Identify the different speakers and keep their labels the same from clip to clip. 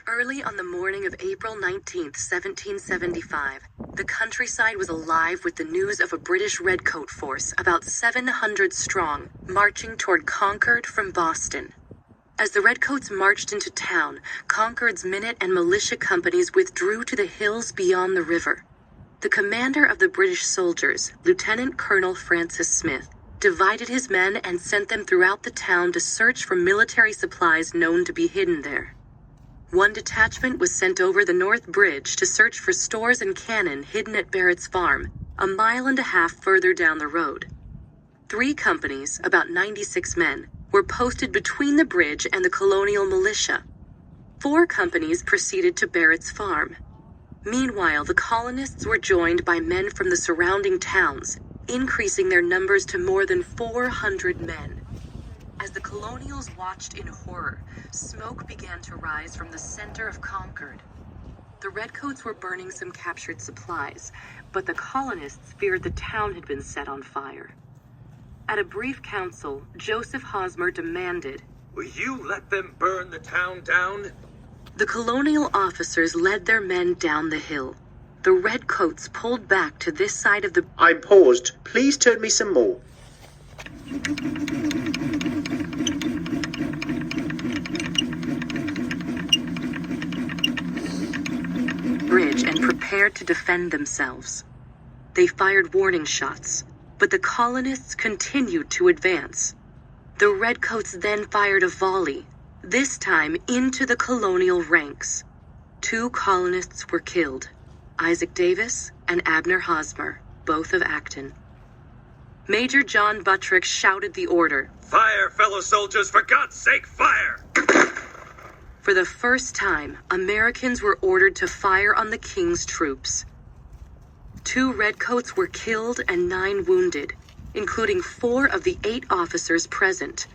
Speaker 1: Early on the morning of April 19th, 1775, the countryside was alive with the news of a British redcoat force, about 700 strong, marching toward Concord from Boston. As the redcoats marched into town, Concord's minute and militia companies withdrew to the hills beyond the river. The commander of the British soldiers, Lieutenant Colonel Francis Smith, divided his men and sent them throughout the town to search for military supplies known to be hidden there. One detachment was sent over the North Bridge to search for stores and cannon hidden at Barrett's farm, a mile and a half further down the road. 3 companies, about 96 men, were posted between the bridge and the colonial militia. 4 companies proceeded to Barrett's farm. Meanwhile, the colonists were joined by men from the surrounding towns, increasing their numbers to more than 400 men. As the colonials watched in horror, smoke began to rise from the center of Concord. The redcoats were burning some captured supplies, but the colonists feared the town had been set on fire. At a brief council, Joseph Hosmer demanded,
Speaker 2: "Will you let them burn the town down?"
Speaker 1: The colonial officers led their men down the hill. The redcoats pulled back to this side of the...
Speaker 3: I'm paused. Please turn me some more.
Speaker 1: bridge and prepared to defend themselves. They fired warning shots, but the colonists continued to advance. The redcoats then fired a volley, this time into the colonial ranks. 2 colonists were killed, Isaac Davis and Abner Hosmer, both of Acton. Major John Buttrick shouted the order,
Speaker 2: "Fire, fellow soldiers, for God's sake, fire!"
Speaker 1: For the first time, Americans were ordered to fire on the King's troops. 2 redcoats were killed and 9 wounded, including 4 of the 8 officers present.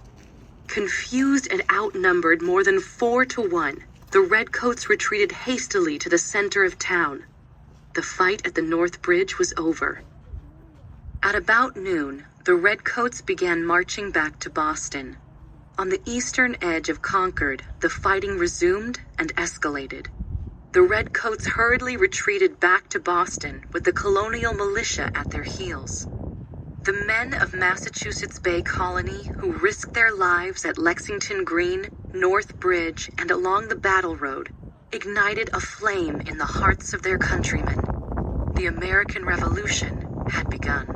Speaker 1: Confused and outnumbered more than 4 to 1, the redcoats retreated hastily to the center of town. The fight at the North Bridge was over. At about noon, the redcoats began marching back to Boston. On the eastern edge of Concord, the fighting resumed and escalated. The redcoats hurriedly retreated back to Boston with the colonial militia at their heels. The men of Massachusetts Bay Colony who risked their lives at Lexington Green, North Bridge, and along the Battle Road ignited a flame in the hearts of their countrymen. The American Revolution had begun.